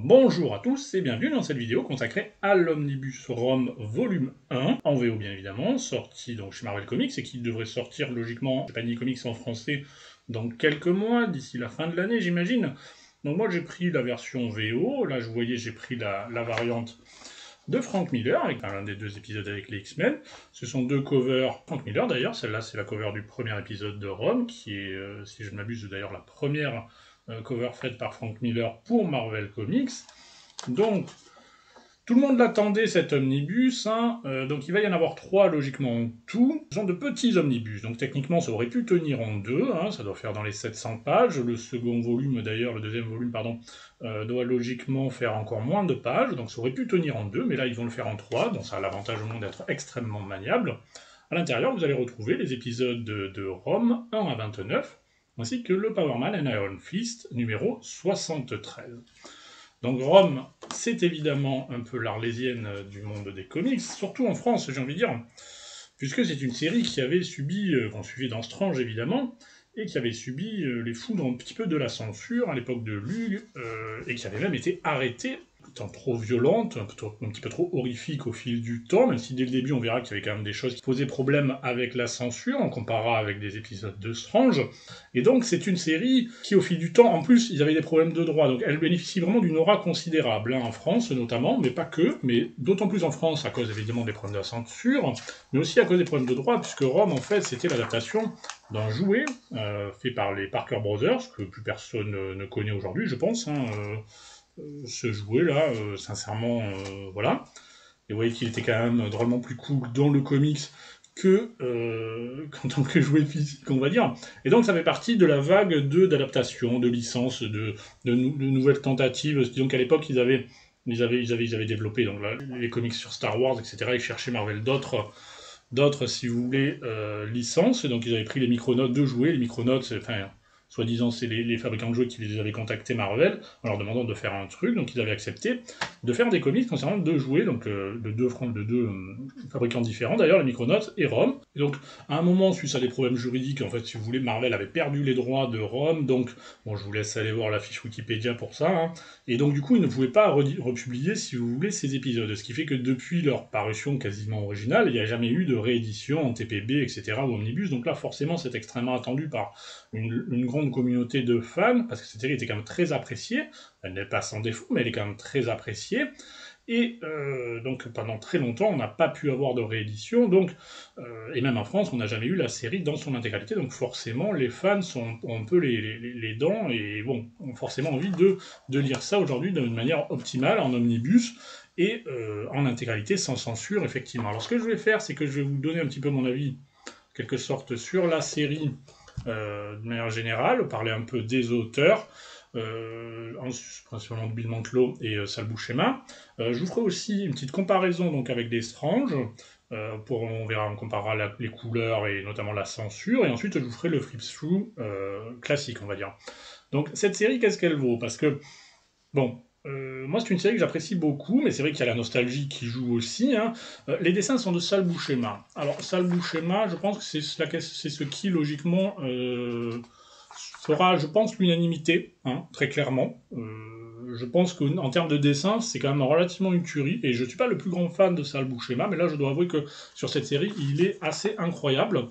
Bonjour à tous et bienvenue dans cette vidéo consacrée à l'Omnibus Rome volume 1, en VO bien évidemment, sorti donc chez Marvel Comics et qui devrait sortir logiquement chez Panini Comics en français dans quelques mois, d'ici la fin de l'année j'imagine. Donc moi j'ai pris la version VO, là je voyais j'ai pris la variante de Frank Miller, avec l'un des deux épisodes avec les X-Men. Ce sont deux covers Frank Miller d'ailleurs, celle-là c'est la cover du premier épisode de Rome, qui est, si je ne m'abuse d'ailleurs, la première cover faite par Frank Miller pour Marvel Comics. Donc, tout le monde l'attendait cet omnibus, hein. Donc il va y en avoir 3 logiquement en tout. Ce sont de petits omnibus, donc techniquement ça aurait pu tenir en 2, hein. Ça doit faire dans les 700 pages. Le second volume d'ailleurs, le deuxième volume, pardon, doit logiquement faire encore moins de pages, donc ça aurait pu tenir en 2, mais là ils vont le faire en 3, donc ça a l'avantage au moins d'être extrêmement maniable. À l'intérieur, vous allez retrouver les épisodes de Rome 1 à 29, ainsi que le Power Man and Iron Fist numéro 73. Donc Rome, c'est évidemment un peu l'arlésienne du monde des comics, surtout en France, j'ai envie de dire, puisque c'est une série qui avait subi, qu'on suivait dans Strange évidemment, et qui avait subi les foudres un petit peu de la censure à l'époque de Lug, et qui avait même été arrêtée, étant trop violente, un petit peu trop horrifique au fil du temps, même si dès le début on verra qu'il y avait quand même des choses qui posaient problème avec la censure, on comparera avec des épisodes de Strange, et donc c'est une série qui au fil du temps, en plus ils avaient des problèmes de droit, donc elle bénéficie vraiment d'une aura considérable, hein, en France notamment, mais pas que, mais d'autant plus en France à cause évidemment des problèmes de la censure, mais aussi à cause des problèmes de droit, puisque Rome en fait c'était l'adaptation d'un jouet fait par les Parker Brothers, que plus personne ne connaît aujourd'hui je pense, hein, ce jouet-là, sincèrement, voilà. Et vous voyez qu'il était quand même drôlement plus cool dans le comics que qu'en tant que jouet physique, on va dire. Et donc ça fait partie de la vague d'adaptation, de licences, de nouvelles tentatives. Disons qu'à l'époque, ils avaient développé donc, là, les comics sur Star Wars, etc. Ils cherchaient Marvel d'autres, si vous voulez, licences. Donc ils avaient pris les Micronauts de jouets. Les Micronauts, enfin, soi-disant, c'est les fabricants de jouets qui les avaient contactés Marvel en leur demandant de faire un truc, donc ils avaient accepté de faire des comics concernant deux jouets, donc de deux fabricants différents, d'ailleurs, les Micronauts et Rome. Et donc, à un moment, suite à des problèmes juridiques, en fait, si vous voulez, Marvel avait perdu les droits de Rome, donc, bon, je vous laisse aller voir la fiche Wikipédia pour ça, hein. Et donc, du coup, ils ne pouvaient pas republier, si vous voulez, ces épisodes, ce qui fait que depuis leur parution quasiment originale, il n'y a jamais eu de réédition en TPB, etc., ou Omnibus, donc là, forcément, c'est extrêmement attendu par une grande communauté de fans, parce que cette série était quand même très appréciée, elle n'est pas sans défaut, mais elle est quand même très appréciée, et donc pendant très longtemps, on n'a pas pu avoir de réédition, donc, et même en France, on n'a jamais eu la série dans son intégralité, donc forcément, les fans ont un peu les dents, et bon, ont forcément envie de lire ça aujourd'hui d'une manière optimale, en omnibus, et en intégralité, sans censure, effectivement. Alors ce que je vais faire, c'est que je vais vous donner un petit peu mon avis, en quelque sorte, sur la série, de manière générale, parler un peu des auteurs, principalement de Bill Mantlo et Sal Buscema. Je vous ferai aussi une petite comparaison donc, avec des Strange, on verra, on comparera les couleurs et notamment la censure, et ensuite je vous ferai le flip-through classique, on va dire. Donc cette série, qu'est-ce qu'elle vaut? Parce que, bon, moi c'est une série que j'apprécie beaucoup, mais c'est vrai qu'il y a la nostalgie qui joue aussi, hein. Les dessins sont de Sal Buscema. Alors Sal Buscema, je pense que c'est ce qui logiquement fera, je pense, l'unanimité, hein, très clairement. Je pense qu'en termes de dessin, c'est quand même relativement une tuerie, et je suis pas le plus grand fan de Sal Buscema, mais là je dois avouer que sur cette série, il est assez incroyable,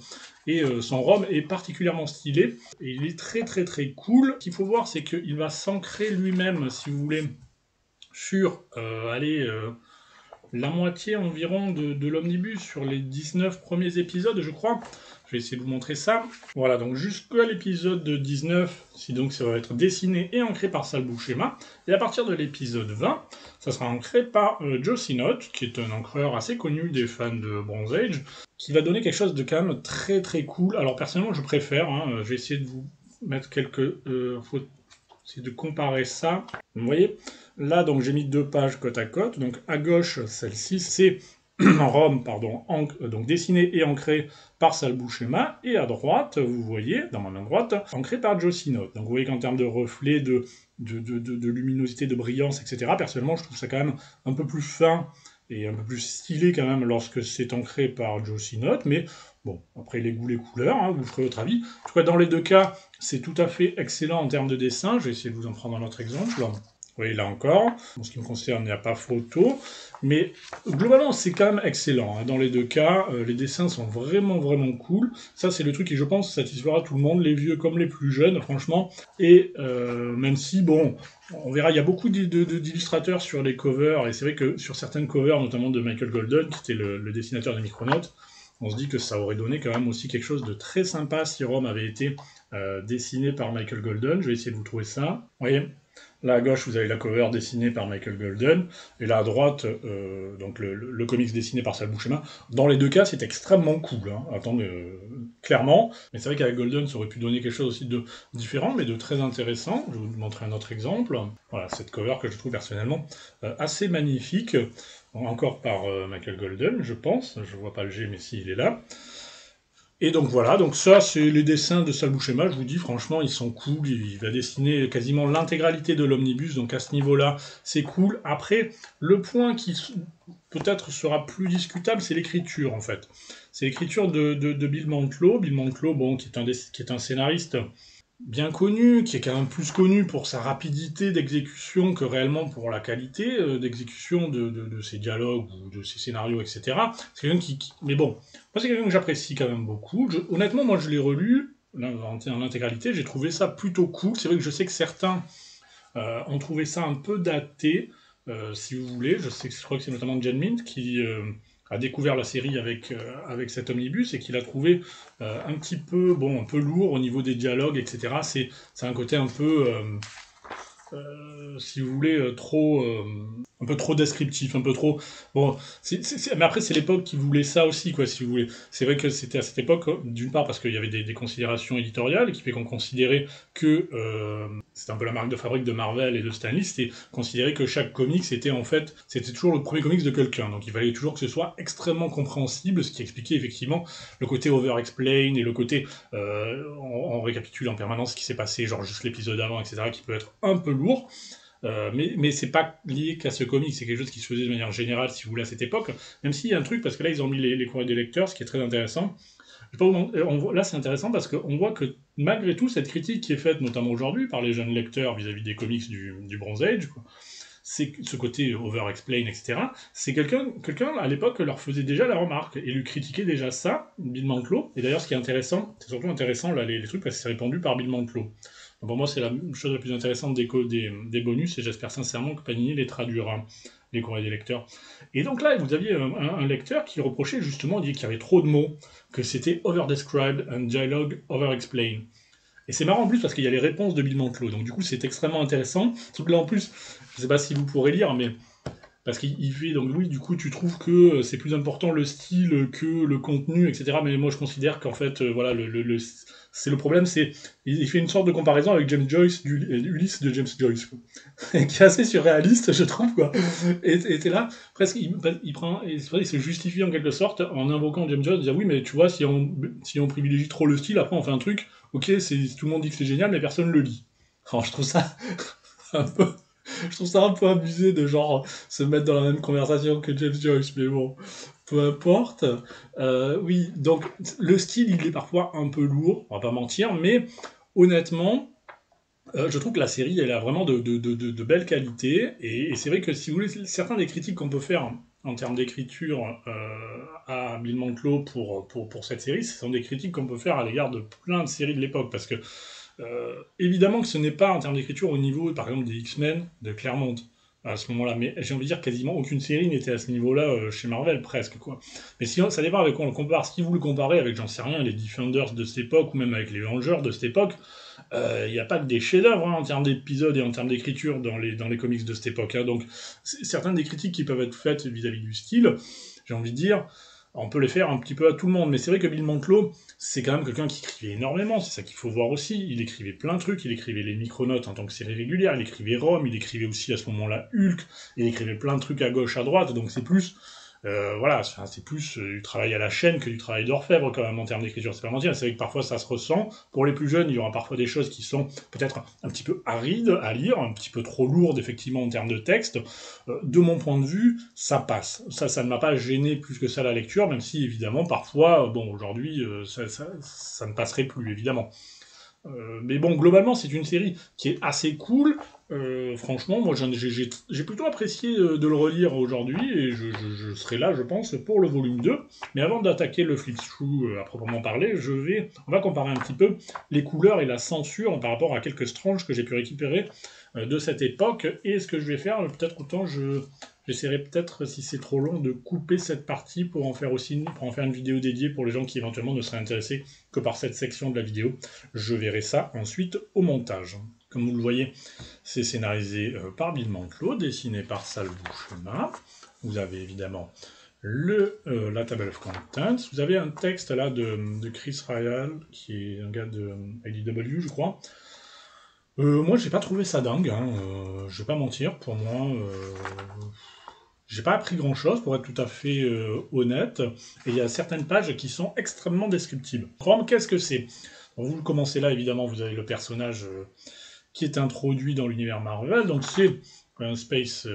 et son Rome est particulièrement stylé, et il est très très très cool. Ce qu'il faut voir, c'est qu'il va s'ancrer lui-même, si vous voulez, sur, la moitié environ de l'omnibus, sur les 19 premiers épisodes, je crois. Je vais essayer de vous montrer ça. Voilà, donc jusqu'à l'épisode 19, donc ça va être dessiné et ancré par Sal Buscema. Et à partir de l'épisode 20, ça sera ancré par Joe Sinnott, qui est un encreur assez connu des fans de Bronze Age, qui va donner quelque chose de quand même très très cool. Alors personnellement, je préfère, hein, je vais essayer de vous mettre quelques... faut essayer de comparer ça. Vous voyez, là, donc j'ai mis 2 pages côte à côte. Donc à gauche, celle-ci, c'est Rome, pardon, donc dessiné et ancré par Sal Buscema, et à droite, vous voyez, dans ma main droite, ancré par Joe Sinnott. Donc vous voyez qu'en termes de reflets, de luminosité, de brillance, etc., personnellement, je trouve ça quand même un peu plus fin et un peu plus stylé quand même lorsque c'est ancré par Joe Sinnott, mais bon, après les goûts, les couleurs, hein, vous ferez votre avis. En tout cas, dans les deux cas, c'est tout à fait excellent en termes de dessin. Je vais essayer de vous en prendre un autre exemple. Oui, là encore, en ce qui me concerne, il n'y a pas photo, mais globalement, c'est quand même excellent, hein. Dans les deux cas, les dessins sont vraiment, vraiment cool. Ça, c'est le truc qui, je pense, satisfera tout le monde, les vieux comme les plus jeunes, franchement. Et même si, bon, on verra, il y a beaucoup d'illustrateurs sur les covers, et c'est vrai que sur certaines covers, notamment de Michael Golden, qui était le dessinateur des Micronauts, on se dit que ça aurait donné quand même aussi quelque chose de très sympa si Rome avait été dessiné par Michael Golden. Je vais essayer de vous trouver ça. Vous voyez, là à gauche, vous avez la cover dessinée par Michael Golden, et là à droite, donc le comics dessiné par Sal Buscema. Dans les deux cas, c'est extrêmement cool, hein. Attendez, clairement. Mais c'est vrai qu'avec Golden, ça aurait pu donner quelque chose aussi de différent, mais de très intéressant. Je vais vous montrer un autre exemple. Voilà, cette cover que je trouve personnellement assez magnifique. Encore par Michael Golden, je pense. Je vois pas le G, mais si, il est là. Et donc voilà, donc ça c'est les dessins de Sal Buscema, je vous dis franchement ils sont cool, il va dessiner quasiment l'intégralité de l'omnibus, donc à ce niveau-là c'est cool. Après, le point qui peut-être sera plus discutable, c'est l'écriture en fait. C'est l'écriture de Bill Mantlo. Bill Mantlo, bon, qui est un scénariste bien connu, qui est quand même plus connu pour sa rapidité d'exécution que réellement pour la qualité d'exécution de ses dialogues ou de ses scénarios, etc. C'est quelqu'un mais bon, moi c'est quelqu'un que j'apprécie quand même beaucoup. Honnêtement, moi je l'ai relu en intégralité, j'ai trouvé ça plutôt cool. C'est vrai que je sais que certains ont trouvé ça un peu daté, si vous voulez. Je crois que c'est notamment Jen Mint qui a découvert la série avec cet omnibus et qui l'a trouvé un petit peu, bon, un peu lourd au niveau des dialogues, etc. C'est un côté un peu, si vous voulez, un peu trop descriptif, un peu trop. Bon, mais après c'est l'époque qui voulait ça aussi, quoi, si vous voulez. C'est vrai que c'était à cette époque, d'une part parce qu'il y avait des considérations éditoriales qui fait qu'on considérait que c'était un peu la marque de fabrique de Marvel et de Stan Lee, c'était considérer que chaque comics était en fait, c'était toujours le premier comics de quelqu'un, donc il fallait toujours que ce soit extrêmement compréhensible, ce qui expliquait effectivement le côté over-explain et le côté on récapitule en permanence ce qui s'est passé, genre juste l'épisode avant, etc., qui peut être un peu lourd. Mais c'est pas lié qu'à ce comic, c'est quelque chose qui se faisait de manière générale, si vous voulez, à cette époque. Même s'il y a un truc, parce que là, ils ont mis les courriers des lecteurs, ce qui est très intéressant. Là, c'est intéressant parce qu'on voit que malgré tout, cette critique qui est faite, notamment aujourd'hui, par les jeunes lecteurs vis-à-vis des comics du Bronze Age, quoi, c'est ce côté over-explain, etc. C'est quelqu'un, à l'époque, leur faisait déjà la remarque et lui critiquait déjà ça, Bill Mantlo. Et d'ailleurs, ce qui est intéressant, c'est surtout intéressant, là, les trucs, parce que c'est répandu par Bill Mantlo. Donc pour moi, c'est la chose la plus intéressante des bonus, et j'espère sincèrement que Panini les traduira, les courriers des lecteurs. Et donc là, vous aviez un lecteur qui reprochait justement, dit qu'il y avait trop de mots, que c'était over-described and dialogue over-explained. Et c'est marrant en plus parce qu'il y a les réponses de Bill Mantlo, donc du coup c'est extrêmement intéressant. Surtout que là en plus, je sais pas si vous pourrez lire, mais parce qu'il fait, donc oui, du coup, tu trouves que c'est plus important le style que le contenu, etc. Mais moi, je considère qu'en fait, voilà, c'est le problème, c'est il fait une sorte de comparaison avec James Joyce, Ulysse de James Joyce, quoi. Qui est assez surréaliste, je trouve, quoi. Et t'es là, presque, il prend, et c'est vrai, il se justifie en quelque sorte en invoquant James Joyce, dire oui, mais tu vois, si on privilégie trop le style, après on fait un truc, ok, tout le monde dit que c'est génial, mais personne le lit. Alors, je trouve ça un peu je trouve ça un peu abusé de genre se mettre dans la même conversation que James Joyce, mais bon, peu importe. Oui, donc le style il est parfois un peu lourd, on va pas mentir, mais honnêtement, je trouve que la série elle a vraiment de belles qualités, et c'est vrai que si vous voulez, certains des critiques qu'on peut faire en termes d'écriture à Bill Mantlo pour cette série, ce sont des critiques qu'on peut faire à l'égard de plein de séries de l'époque, parce que évidemment que ce n'est pas en termes d'écriture au niveau, par exemple, des X-Men de Claremont à ce moment-là, mais j'ai envie de dire quasiment aucune série n'était à ce niveau-là chez Marvel, presque, quoi. Mais sinon, ça dépend avec quoi on le compare. Si vous le comparez avec, j'en sais rien, les Defenders de cette époque, ou même avec les Avengers de cette époque, il n'y a pas que des chefs-d'œuvre en termes d'épisodes et en termes d'écriture dans les comics de cette époque, hein. Donc, certaines des critiques qui peuvent être faites vis-à-vis du style, j'ai envie de dire, on peut les faire un petit peu à tout le monde, mais c'est vrai que Bill Mantlo, c'est quand même quelqu'un qui écrivait énormément, c'est ça qu'il faut voir aussi. Il écrivait plein de trucs, il écrivait les Micronauts en tant que série régulière, il écrivait Rome, il écrivait aussi à ce moment-là Hulk, il écrivait plein de trucs à gauche, à droite, donc c'est plus voilà, c'est plus du travail à la chaîne que du travail d'orfèvre quand même en termes d'écriture, c'est pas mentir. C'est vrai que parfois ça se ressent. Pour les plus jeunes, il y aura parfois des choses qui sont peut-être un petit peu arides à lire, un petit peu trop lourdes effectivement en termes de texte. De mon point de vue, ça passe. Ça ne m'a pas gêné plus que ça la lecture, même si évidemment parfois, bon aujourd'hui, ça ne passerait plus évidemment. Mais bon, globalement, c'est une série qui est assez cool. Franchement, moi, j'ai plutôt apprécié de le relire aujourd'hui, et je serai là, je pense, pour le volume 2. Mais avant d'attaquer le flip-through à proprement parler, on va comparer un petit peu les couleurs et la censure par rapport à quelques stranges que j'ai pu récupérer de cette époque. Et ce que je vais faire, peut-être autant j'essaierai peut-être, si c'est trop long, de couper cette partie pour en faire une vidéo dédiée pour les gens qui éventuellement ne seraient intéressés que par cette section de la vidéo. Je verrai ça ensuite au montage. Comme vous le voyez, c'est scénarisé par Bill Mantlo, dessiné par Sal Buscema. Vous avez évidemment la table of contents. Vous avez un texte là de Chris Ryall, qui est un gars de IDW, je crois. Moi, j'ai pas trouvé ça dingue, hein. Je vais pas mentir, pour moi, j'ai pas appris grand chose, pour être tout à fait honnête, et il y a certaines pages qui sont extrêmement descriptives. Rome, qu'est-ce que c'est? Vous commencez là, évidemment, vous avez le personnage qui est introduit dans l'univers Marvel, donc c'est un Space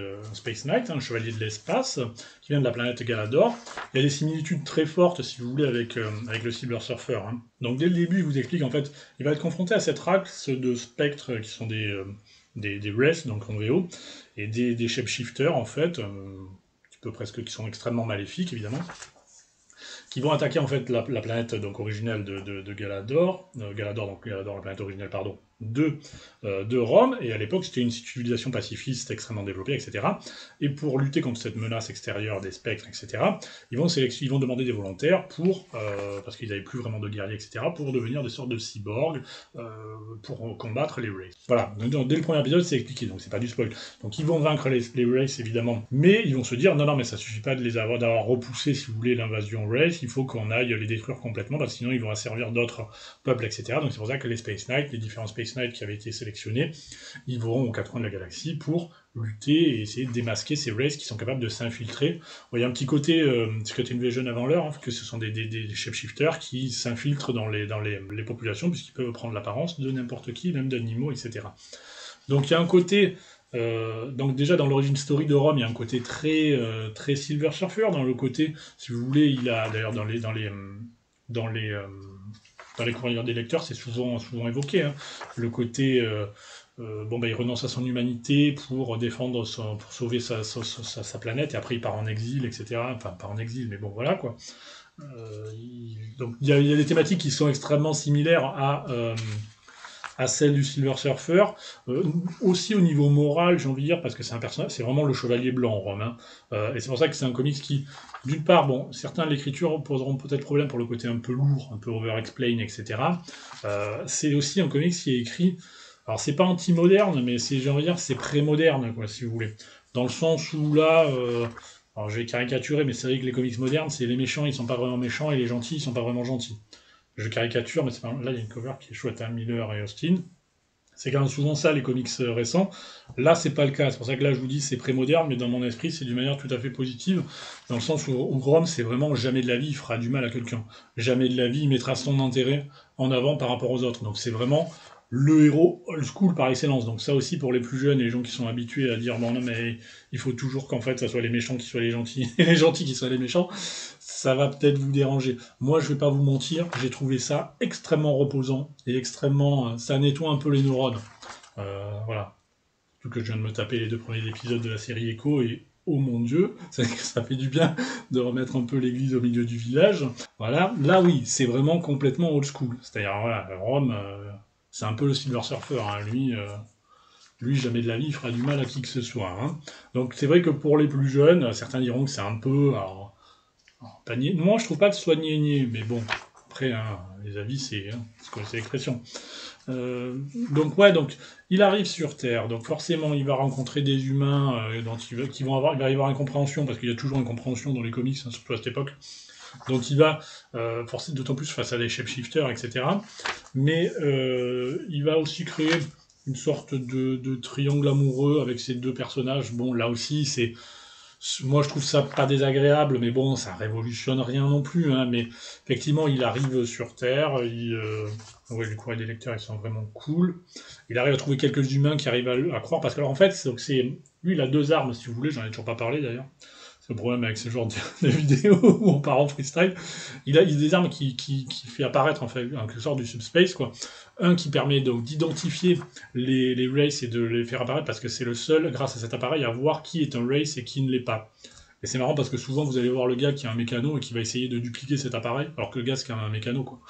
Knight, un chevalier de l'espace, qui vient de la planète Galador. Il y a des similitudes très fortes, si vous voulez, avec le Silver Surfer. Hein. Donc dès le début, il vous explique, en fait, il va être confronté à cette race de spectres qui sont des Wraiths, donc en VO, et des shapeshifters, en fait, qui sont extrêmement maléfiques, évidemment, qui vont attaquer, en fait, la planète donc, originelle de Galador, Galador, la planète originelle, pardon, de Rome, et à l'époque c'était une civilisation pacifiste extrêmement développée, etc. Et pour lutter contre cette menace extérieure des spectres, etc., ils vont demander des volontaires parce qu'ils n'avaient plus vraiment de guerriers, etc., pour devenir des sortes de cyborgs, pour combattre les Wraiths. Voilà, donc, dès le premier épisode c'est expliqué, donc c'est pas du spoil. Donc ils vont vaincre les Wraiths évidemment, mais ils vont se dire non mais ça suffit pas d'avoir repoussé, si vous voulez, l'invasion Wraith, il faut qu'on aille les détruire complètement, parce que sinon ils vont asservir d'autres peuples, etc. Donc c'est pour ça que les Space Knights, les différents Space Knights qui avaient été sélectionnés, ils vont aux quatre coins de la galaxie pour lutter et essayer de démasquer ces Wraiths qui sont capables de s'infiltrer. Bon, il y a un petit côté Secret Invasion avant l'heure, hein, que ce sont des shapeshifters qui s'infiltrent dans les populations, puisqu'ils peuvent prendre l'apparence de n'importe qui, même d'animaux, etc. Donc il y a un côté... donc déjà dans l'origin story de Rome, il y a un côté très Silver Surfer, dans le côté, si vous voulez, il a d'ailleurs dans les courriers des lecteurs, c'est souvent évoqué, hein, le côté il renonce à son humanité pour sauver sa planète, et après il part en exil, etc. Enfin, pas en exil, mais bon, voilà, quoi. Donc il y a des thématiques qui sont extrêmement similaires à celle du Silver Surfer, aussi au niveau moral, j'ai envie de dire, parce que c'est un personnage, c'est vraiment le chevalier blanc, Rome, hein. Et c'est pour ça que c'est un comics qui, d'une part, bon, certains de l'écriture poseront peut-être problème pour le côté un peu lourd, un peu over-explain, etc. C'est aussi un comics qui est écrit, alors c'est pas anti-moderne, mais j'ai envie de dire, c'est pré-moderne, quoi, si vous voulez. Dans le sens où là, alors je vais caricaturer, mais c'est vrai que les comics modernes, c'est les méchants, ils sont pas vraiment méchants, et les gentils, ils sont pas vraiment gentils. Je caricature, mais c'est pas... là il y a une cover qui est chouette, hein, Miller et Austin. C'est quand même souvent ça, les comics récents. Là, c'est pas le cas. C'est pour ça que là, je vous dis, c'est pré-moderne, mais dans mon esprit, c'est d'une manière tout à fait positive, dans le sens où Grom, c'est vraiment jamais de la vie, il fera du mal à quelqu'un. Jamais de la vie, il mettra son intérêt en avant par rapport aux autres. Donc c'est vraiment le héros old school par excellence. Donc ça aussi, pour les plus jeunes et les gens qui sont habitués à dire, bon non, mais il faut toujours qu'en fait, ça soit les méchants qui soient les gentils, et les gentils qui soient les méchants, ça va peut-être vous déranger. Moi, je vais pas vous mentir, j'ai trouvé ça extrêmement reposant et extrêmement... ça nettoie un peu les neurones. Voilà. Surtout que je viens de me taper les 2 premiers épisodes de la série Echo et oh mon Dieu, ça fait du bien de remettre un peu l'église au milieu du village. Voilà. Là, oui, c'est vraiment complètement old school. C'est-à-dire, voilà, Rome, c'est un peu le Silver Surfer. Hein. Lui, jamais de la vie, il fera du mal à qui que ce soit. Hein. Donc, c'est vrai que pour les plus jeunes, certains diront que c'est un peu... moi, je trouve pas que ce soit niais, mais bon, après, hein, les avis, c'est l'expression. Donc, il arrive sur Terre, donc forcément, il va rencontrer des humains il va y avoir incompréhension, parce qu'il y a toujours incompréhension dans les comics, hein, surtout à cette époque. Donc, il va forcer d'autant plus face à des shapeshifters, etc. Mais il va aussi créer une sorte de triangle amoureux avec ces 2 personnages. Bon, là aussi, moi, je trouve ça pas désagréable, mais bon, ça révolutionne rien non plus. Hein, mais effectivement, il arrive sur Terre, les courriers des lecteurs, ils sont vraiment cool. Il arrive à trouver quelques humains qui arrivent à croire, parce que alors, en fait, lui, il a 2 armes, si vous voulez, j'en ai toujours pas parlé d'ailleurs. c'est le problème avec ce genre de vidéos où on part en freestyle. Il a des armes qui fait apparaître en fait en quelque sorte du subspace, quoi. Un qui permet donc d'identifier les races et de les faire apparaître parce que c'est le seul, grâce à cet appareil, à voir qui est un race et qui ne l'est pas. Et c'est marrant parce que souvent vous allez voir le gars qui a un mécano et qui va essayer de dupliquer cet appareil, alors que le gars c'est quand même un mécano, quoi.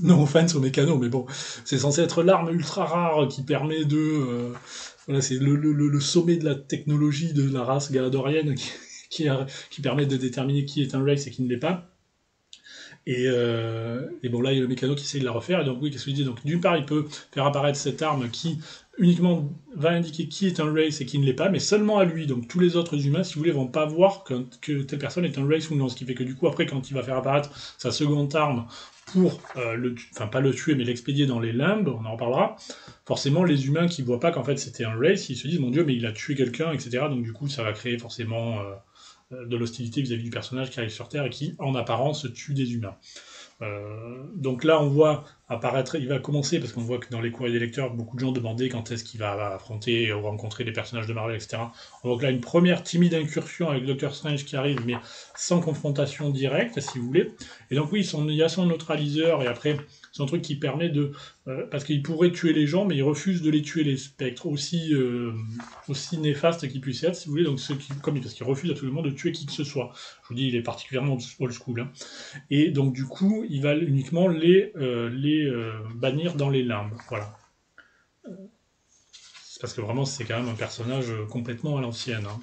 No offense au mécano, mais bon, c'est censé être l'arme ultra rare qui permet de... voilà, c'est le sommet de la technologie de la race galadorienne qui permet de déterminer qui est un race et qui ne l'est pas. Et bon, là, il y a le mécano qui essaie de la refaire. Et donc, oui, qu'est-ce que je dis? Donc, d'une part, il peut faire apparaître cette arme qui uniquement va indiquer qui est un race et qui ne l'est pas, mais seulement à lui. Donc, tous les autres humains, si vous voulez, vont pas voir que telle personne est un race ou non. Ce qui fait que, du coup, après, quand il va faire apparaître sa seconde arme pour enfin, pas le tuer, mais l'expédier dans les limbes, on en reparlera, forcément, les humains qui voient pas qu'en fait c'était un race, ils se disent, mon Dieu, mais il a tué quelqu'un, etc. Donc, du coup, ça va créer forcément de l'hostilité vis-à-vis du personnage qui arrive sur Terre et qui, en apparence, tue des humains. Donc là, on voit apparaître, il va commencer, parce qu'on voit que dans les courriers des lecteurs, beaucoup de gens demandaient quand est-ce qu'il va affronter ou rencontrer des personnages de Marvel, etc. On voit que là, une première timide incursion avec Doctor Strange qui arrive, mais sans confrontation directe, si vous voulez. Et donc oui, il y a son neutraliseur, et après, c'est un truc qui permet de... parce qu'il pourrait tuer les gens, mais il refuse de les tuer, les spectres, aussi néfastes qu'ils puissent être, si vous voulez, donc parce qu'il refuse absolument de tuer qui que ce soit. Je vous dis, il est particulièrement old school, hein. Et donc du coup, il va uniquement les bannir dans les limbes. Voilà. C'est parce que vraiment, c'est quand même un personnage complètement à l'ancienne, hein.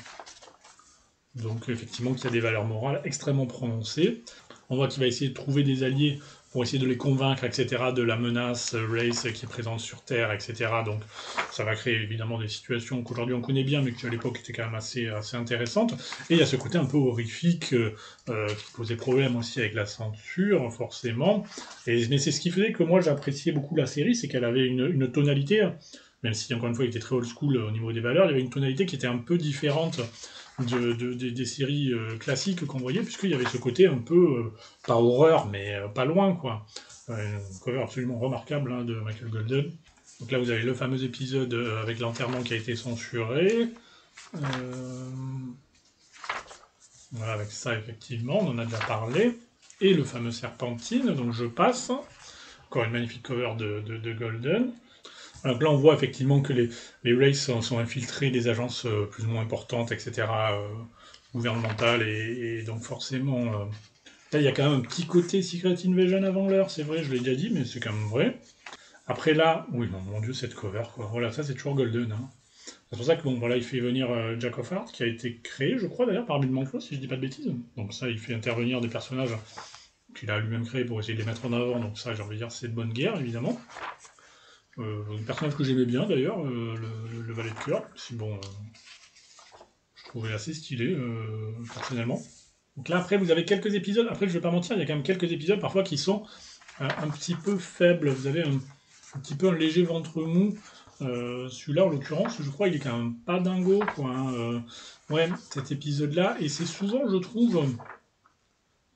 Donc effectivement, qui a des valeurs morales extrêmement prononcées. On voit qu'il va essayer de trouver des alliés pour essayer de les convaincre, etc., de la menace race qui est présente sur Terre, etc. Donc ça va créer évidemment des situations qu'aujourd'hui on connaît bien, mais qui à l'époque étaient quand même assez intéressantes. Et il y a ce côté un peu horrifique qui posait problème aussi avec la censure, forcément. Mais c'est ce qui faisait que moi j'appréciais beaucoup la série, c'est qu'elle avait une tonalité, même si encore une fois il était très old school au niveau des valeurs, il y avait une tonalité qui était un peu différente des séries classiques qu'on voyait, puisqu'il y avait ce côté un peu, pas horreur, mais pas loin, quoi. Une cover absolument remarquable, hein, de Michael Golden. Donc là, vous avez le fameux épisode avec l'enterrement qui a été censuré. Voilà, avec ça, effectivement, on en a déjà parlé. Et le fameux Serpentine, donc je passe. Encore une magnifique cover de Golden. Donc là, on voit effectivement que les races sont infiltrés des agences plus ou moins importantes, etc., gouvernementales, et donc forcément, là, il y a quand même un petit côté Secret Invasion avant l'heure, c'est vrai, je l'ai déjà dit, mais c'est quand même vrai. Après là, oui, mon Dieu, cette cover, quoi. Voilà, ça c'est toujours Golden, hein. C'est pour ça que, bon, voilà, il fait venir Jack of Hearts, qui a été créé, je crois, d'ailleurs, par Bill Monclo, si je dis pas de bêtises. Donc ça, il fait intervenir des personnages qu'il a lui-même créés pour essayer de les mettre en avant, donc ça, j'ai envie de dire, c'est de bonne guerre, évidemment. Un personnage que j'aimais bien d'ailleurs, le valet de cœur, si bon, je trouvais assez stylé personnellement. Donc là après vous avez quelques épisodes, après je vais pas mentir, il y a quand même quelques épisodes parfois qui sont un petit peu faibles, vous avez un petit peu un léger ventre mou, celui-là en l'occurrence, je crois il est quand même pas dingo, quoi, hein. Ouais, cet épisode-là, et c'est souvent je trouve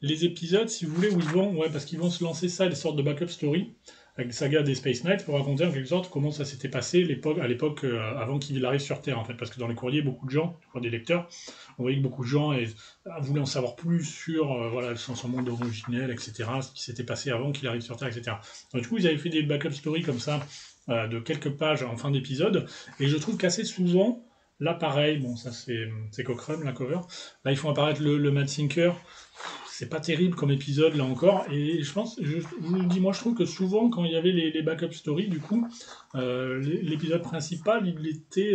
les épisodes, si vous voulez, où ils vont, ouais, parce qu'ils vont se lancer ça, des sortes de backup story, avec Saga des Space Knights, pour raconter en quelque sorte comment ça s'était passé à l'époque avant qu'il arrive sur Terre, en fait, parce que dans les courriers, beaucoup de gens, des lecteurs, on voyait que beaucoup de gens voulaient en savoir plus sur voilà, son monde originel, etc., ce qui s'était passé avant qu'il arrive sur Terre, etc. Donc, du coup, ils avaient fait des backup stories comme ça, de quelques pages en fin d'épisode, et je trouve qu'assez souvent, là pareil, bon, ça c'est Cochrane, la cover, là ils font apparaître le Mad Thinker, c'est pas terrible comme épisode là encore, et je vous le dis, moi je trouve que souvent quand il y avait les backup stories, du coup, l'épisode principal, il était,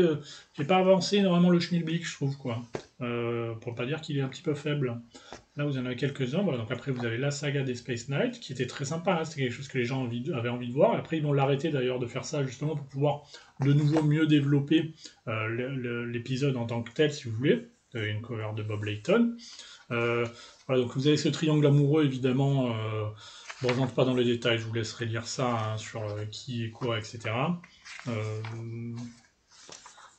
j'ai pas avancé énormément le schmilblick, je trouve, quoi, pour pas dire qu'il est un petit peu faible. Là vous en avez quelques-uns, voilà, donc après vous avez la saga des Space Knights, qui était très sympa, hein, c'était quelque chose que les gens avaient envie de voir, et après ils vont l'arrêter d'ailleurs de faire ça justement pour pouvoir de nouveau mieux développer l'épisode en tant que tel, si vous voulez, une cover de Bob Layton. Voilà, donc vous avez ce triangle amoureux, évidemment. Bon, je n'entre pas dans les détails, je vous laisserai lire ça, hein, sur qui et quoi, etc.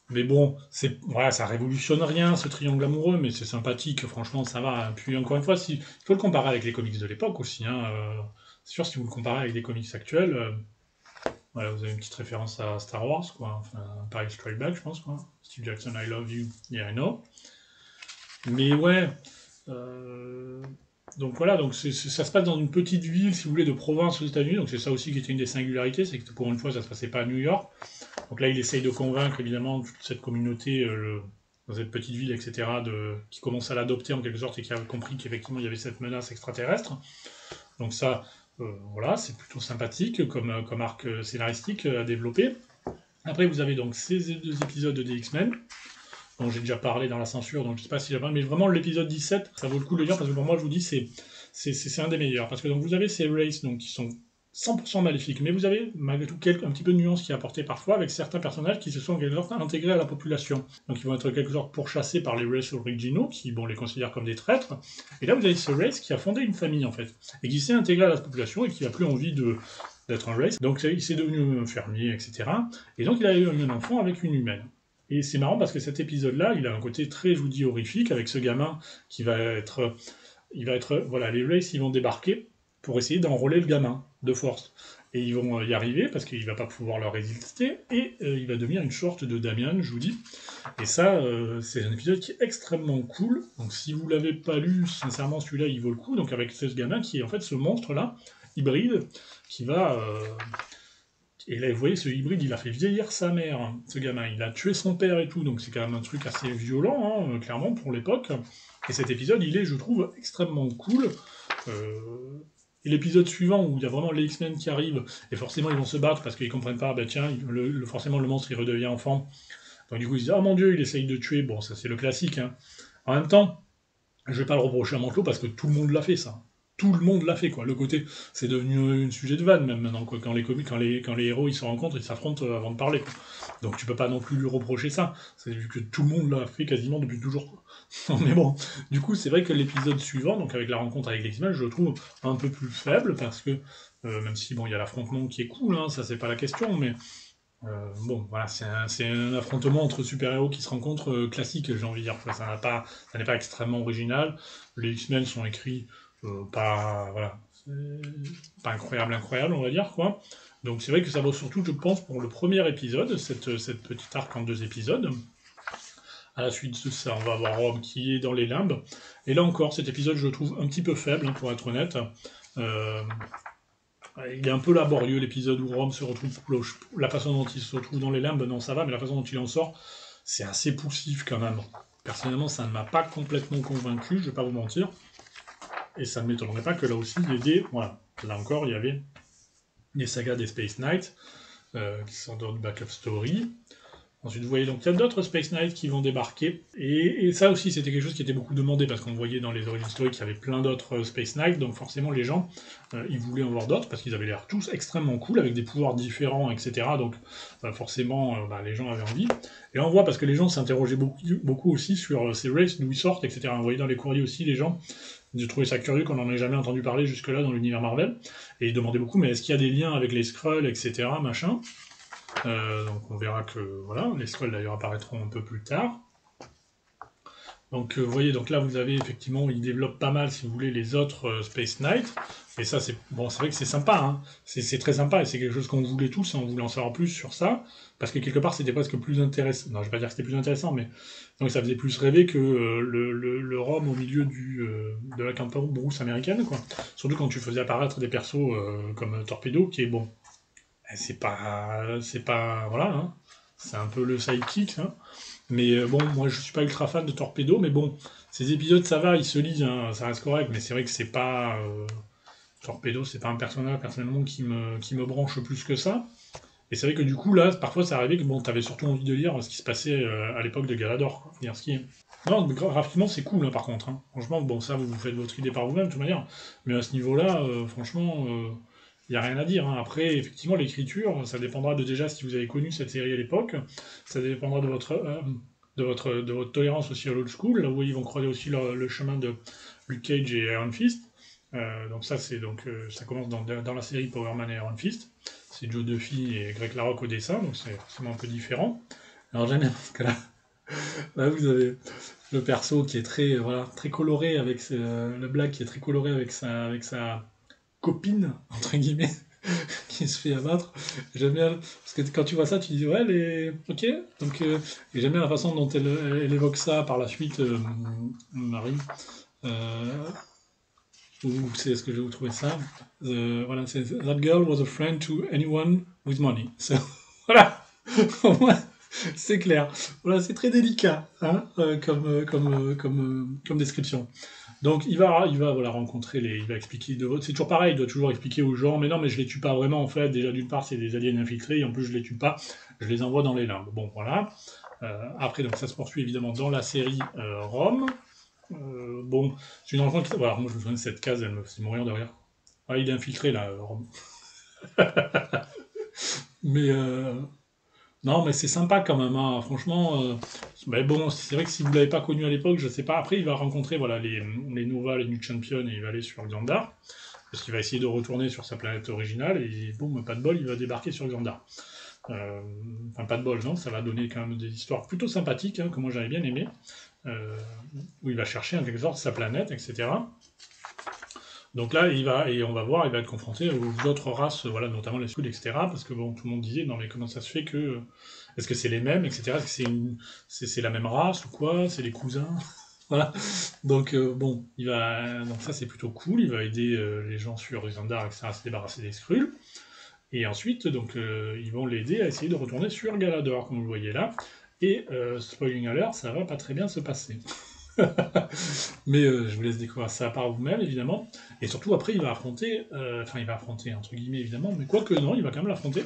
Mais bon, voilà, ça révolutionne rien, ce triangle amoureux, mais c'est sympathique, franchement, ça va. Puis encore une fois, il faut le comparer avec les comics de l'époque aussi, hein. C'est sûr, si vous le comparez avec des comics actuels, voilà, vous avez une petite référence à Star Wars, quoi. Enfin, Empire Strikes Back, je pense, quoi. Steve Jackson, I love you, yeah, I know. Mais ouais, euh, donc voilà, donc ça se passe dans une petite ville, si vous voulez, de province aux États-Unis, donc c'est ça aussi qui était une des singularités, c'est que pour une fois ça se passait pas à New York. Donc là il essaye de convaincre évidemment toute cette communauté, dans cette petite ville, etc., qui commence à l'adopter en quelque sorte et qui a compris qu'effectivement il y avait cette menace extraterrestre. Donc ça, voilà, c'est plutôt sympathique comme arc scénaristique à développer. Après vous avez donc ces deux épisodes de X-Men, dont j'ai déjà parlé dans la censure, donc je sais pas si j'ai pas, mais vraiment l'épisode 17, ça vaut le coup de le dire parce que pour moi je vous dis c'est un des meilleurs parce que donc vous avez ces races donc qui sont 100% maléfiques, mais vous avez malgré tout un petit peu de nuance qui est apportée parfois avec certains personnages qui se sont en quelque sorte intégrés à la population. Donc ils vont être en quelque sorte pourchassés par les races originaux qui bon, les considèrent comme des traîtres. Et là vous avez ce race qui a fondé une famille en fait et qui s'est intégré à la population et qui a plus envie d'être un race. Donc il s'est devenu un fermier, etc. Et donc il a eu un enfant avec une humaine. Et c'est marrant parce que cet épisode-là, il a un côté très, je vous dis, horrifique, avec ce gamin qui va être... voilà, les Race, ils vont débarquer pour essayer d'enrôler le gamin, de force. Et ils vont y arriver, parce qu'il va pas pouvoir leur résister, et il va devenir une sorte de Damian, je vous dis. Et ça, c'est un épisode qui est extrêmement cool. Donc si vous l'avez pas lu, sincèrement, celui-là, il vaut le coup. Donc avec ce gamin qui est en fait ce monstre-là, hybride, qui va... et là, vous voyez, ce hybride, il a fait vieillir sa mère, hein, ce gamin. Il a tué son père et tout, donc c'est quand même un truc assez violent, hein, clairement, pour l'époque. Et cet épisode, il est, je trouve, extrêmement cool. Et l'épisode suivant, où il y a vraiment les X-Men qui arrivent, et forcément, ils vont se battre parce qu'ils comprennent pas, bah tiens, forcément, le monstre, il redevient enfant. Donc du coup, ils se disent, oh mon dieu, il essaye de tuer. Bon, ça, c'est le classique, hein. En même temps, je vais pas le reprocher à Mantlo parce que tout le monde l'a fait, ça. Tout le monde l'a fait, quoi. Le côté, c'est devenu un sujet de vanne, même maintenant, quoi. Quand les héros, ils se rencontrent, ils s'affrontent avant de parler, quoi. Donc tu peux pas non plus lui reprocher ça. C'est vu que tout le monde l'a fait quasiment depuis toujours, quoi. Mais bon, du coup, c'est vrai que l'épisode suivant, donc avec la rencontre avec les X-Men, je le trouve un peu plus faible, parce que, même si, bon, il y a l'affrontement qui est cool, hein, ça c'est pas la question, mais bon, voilà, c'est un affrontement entre super-héros qui se rencontrent classique, j'ai envie de dire. Ça n'est pas extrêmement original. Les X-Men sont écrits pas, voilà, pas incroyable, on va dire, quoi. Donc c'est vrai que ça vaut surtout, je pense, pour le premier épisode, cette petite arc en 2 épisodes. À la suite de ça, on va voir Rome qui est dans les limbes. Et là encore, cet épisode, je le trouve un petit peu faible, hein, pour être honnête. Euh, il est un peu laborieux l'épisode où Rome se retrouve, la façon dont il se retrouve dans les limbes, non ça va, mais la façon dont il en sort, c'est assez poussif quand même. Personnellement, ça ne m'a pas complètement convaincu, je vais pas vous mentir, et ça ne m'étonnerait pas que là aussi il y ait voilà, là encore il y avait des sagas des Space Knights, qui sont dans du backup story. Ensuite, vous voyez, donc il y a d'autres Space Knights qui vont débarquer. Et ça aussi, c'était quelque chose qui était beaucoup demandé, parce qu'on voyait dans les origines story qu'il y avait plein d'autres Space Knights, donc forcément les gens, ils voulaient en voir d'autres, parce qu'ils avaient l'air tous extrêmement cool, avec des pouvoirs différents, etc. Donc forcément, les gens avaient envie. Et là, on voit, parce que les gens s'interrogeaient beaucoup aussi sur ces races, d'où ils sortent, etc. Vous voyez dans les courriers aussi, les gens, j'ai trouvé ça curieux qu'on n'en ait jamais entendu parler jusque-là dans l'univers Marvel. Et ils demandaient beaucoup, mais est-ce qu'il y a des liens avec les Skrulls, etc., machin. Donc on verra que voilà, les scrolls d'ailleurs apparaîtront un peu plus tard. Donc vous voyez, donc là vous avez effectivement, il développe pas mal, si vous voulez, les autres Space Knights. Et ça, c'est bon, c'est vrai que c'est sympa, hein. C'est très sympa et c'est quelque chose qu'on voulait tous, et on voulait en savoir plus sur ça, parce que quelque part c'était presque plus intéressant. Non, je vais pas dire que c'était plus intéressant, mais donc ça faisait plus rêver que le Rome au milieu de la campagne brousse américaine, quoi. Surtout quand tu faisais apparaître des persos comme Torpedo, qui est bon, c'est pas, voilà, hein. C'est un peu le sidekick, hein. Mais bon, moi je suis pas ultra fan de Torpedo, mais bon, ces épisodes ça va, ils se lisent, hein, ça reste correct, mais c'est vrai que c'est pas. Torpedo, c'est pas un personnage personnellement qui me branche plus que ça. Et c'est vrai que du coup, là, parfois ça arrivait que bon, t'avais surtout envie de lire ce qui se passait à l'époque de Galador, quoi. Lire ce qui est. Non, mais graphiquement c'est cool, hein, par contre, hein. Franchement, bon, ça vous faites votre idée par vous-même, de toute manière. Mais à ce niveau-là, franchement. Il n'y a rien à dire, hein. Après, effectivement, l'écriture, ça dépendra de déjà si vous avez connu cette série à l'époque, ça dépendra de votre tolérance aussi à l'old school, là où ils vont croiser aussi le chemin de Luke Cage et Iron Fist. Donc ça, ça commence dans la série Power Man et Iron Fist. C'est Joe Duffy et Greg Larocque au dessin, donc c'est forcément un peu différent. Alors j'aime bien parce que là vous avez le perso qui est très, voilà, très coloré avec le black qui est très coloré avec sa copine, entre guillemets, il se fait abattre. J'aime bien, parce que quand tu vois ça, tu dis, ouais, ok. Donc, et j'aime bien la façon dont elle évoque ça par la suite, Marie. Euh, Où c'est ce que je vais vous trouver ça. Voilà, c'est That girl was a friend to anyone with money. So, voilà, au moins, c'est clair. Voilà, c'est très délicat hein, comme description. Donc il va voilà, rencontrer il va expliquer c'est toujours pareil, il doit toujours expliquer aux gens, mais non, mais je les tue pas vraiment en fait. Déjà d'une part, c'est des aliens infiltrés, et en plus je les tue pas, je les envoie dans les limbes. Bon, voilà. Après, donc ça se poursuit évidemment dans la série Rome. Bon, c'est une enfant qui. Voilà, moi je me souviens de cette case, elle me fait mourir de rire. Ah, il est infiltré là, Rome. Mais non, mais c'est sympa quand même, hein. Franchement. Mais bon, c'est vrai que si vous l'avez pas connu à l'époque, je sais pas. Après, il va rencontrer voilà les Nova, les New Champions, et il va aller sur Xandar, parce qu'il va essayer de retourner sur sa planète originale, et boum, pas de bol, il va débarquer sur Xandar. Enfin, pas de bol, non, ça va donner quand même des histoires plutôt sympathiques, hein, que moi j'avais bien aimé, euh, où il va chercher en quelque sorte sa planète, etc. Donc là, on va voir, il va être confronté aux autres races, voilà, notamment les Scuds, etc. Parce que bon, tout le monde disait, non mais comment ça se fait que, est-ce que c'est les mêmes, etc. Est-ce que c'est la même race ou quoi? C'est les cousins, voilà. Donc bon, donc ça c'est plutôt cool. Il va aider les gens sur Xandar, etc. à se débarrasser des Skrulls. Et ensuite, donc ils vont l'aider à essayer de retourner sur Galador, comme vous le voyez là. Et spoiling alert, ça va pas très bien se passer. Mais je vous laisse découvrir ça par vous-même, évidemment. Et surtout, après, il va affronter, entre guillemets, évidemment, mais quoique non, il va quand même l'affronter.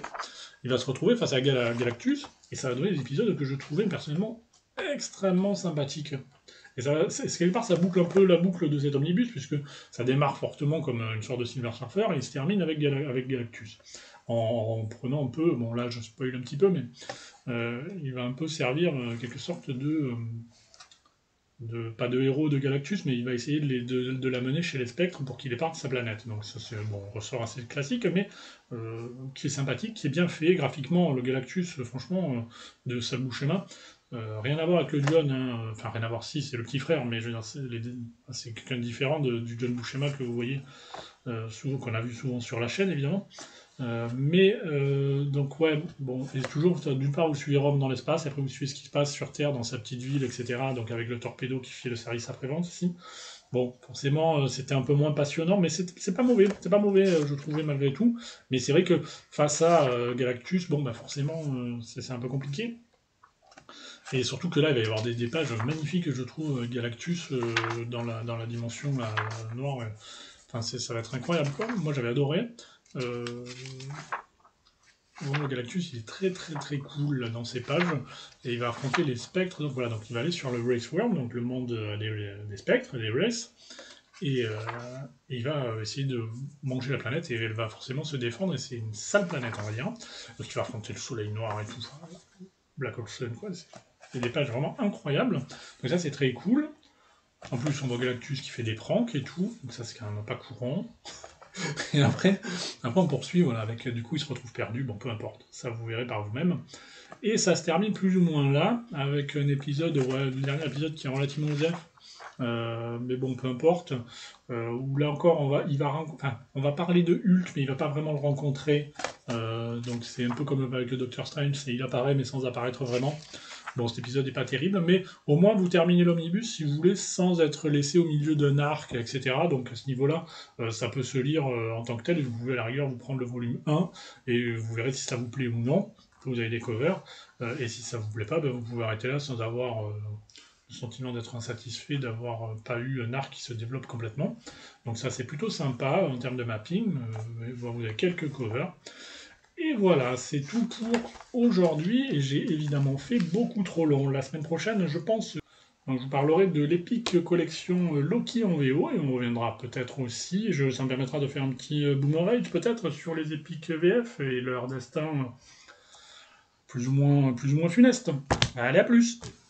Il va se retrouver face à Galactus, et ça va donner des épisodes que je trouvais personnellement extrêmement sympathiques. Et quelque part, ça boucle un peu la boucle de cet omnibus, puisque ça démarre fortement comme une sorte de Silver Surfer, et il se termine avec Galactus. En prenant un peu, bon là je spoil un petit peu, mais il va un peu servir quelque sorte pas de héros de Galactus, mais il va essayer de l'amener chez les spectres pour qu'il éparte sa planète. Donc ça c'est bon, ressort assez classique, mais qui est sympathique, qui est bien fait graphiquement. Le Galactus, franchement, de sa bouche et main, rien à voir avec le John, hein. Enfin rien à voir si c'est le petit frère, mais je veux dire c'est quelqu'un de différent du John Buscema que vous voyez souvent, qu'on a vu souvent sur la chaîne évidemment. Donc ouais, bon, et toujours, d'une part, vous suivez Rome dans l'espace, et après vous suivez ce qui se passe sur Terre, dans sa petite ville, etc. Donc avec le torpedo qui fait le service après-vente ici. Bon, forcément, c'était un peu moins passionnant, mais c'est pas mauvais, je trouvais malgré tout. Mais c'est vrai que face à Galactus, bon, bah forcément, c'est un peu compliqué. Et surtout que là, il va y avoir des pages magnifiques, je trouve, Galactus dans la dimension noire. Ouais. Enfin, ça va être incroyable, quoi. Moi, j'avais adoré. Euh, Bon, le Galactus, il est très très très cool là, dans ses pages, et il va affronter les spectres. Donc voilà, donc il va aller sur le Race World, donc le monde des spectres, des races, et il va essayer de manger la planète, et elle va forcément se défendre, et c'est une sale planète, on va dire. Donc il va affronter le soleil noir et tout, enfin, Black Hole Sun, quoi. C'est des pages vraiment incroyables. Donc ça, c'est très cool. En plus, on voit Galactus qui fait des pranks et tout, donc ça, c'est quand même pas courant. Et après on poursuit, voilà, avec du coup il se retrouve perdu, bon peu importe, ça vous verrez par vous-même. Et ça se termine plus ou moins là, avec un épisode, ouais, le dernier épisode qui est relativement osef, mais bon peu importe, où là encore on va parler de Hulk, mais il va pas vraiment le rencontrer, donc c'est un peu comme avec le Doctor Strange, il apparaît mais sans apparaître vraiment. Bon, cet épisode n'est pas terrible, mais au moins vous terminez l'omnibus si vous voulez sans être laissé au milieu d'un arc, etc. Donc à ce niveau-là, ça peut se lire en tant que tel, et vous pouvez à la rigueur vous prendre le volume 1, et vous verrez si ça vous plaît ou non. Vous avez des covers, et si ça vous plaît pas, ben, vous pouvez arrêter là sans avoir le sentiment d'être insatisfait, d'avoir pas eu un arc qui se développe complètement. Donc ça c'est plutôt sympa en termes de mapping, vous avez quelques covers. Et voilà, c'est tout pour aujourd'hui, et j'ai évidemment fait beaucoup trop long. La semaine prochaine, je pense, je vous parlerai de l'épique collection Loki en VO, et on reviendra peut-être aussi, ça me permettra de faire un petit boomerang peut-être sur les épiques VF et leur destin plus ou moins funeste. Allez, à plus!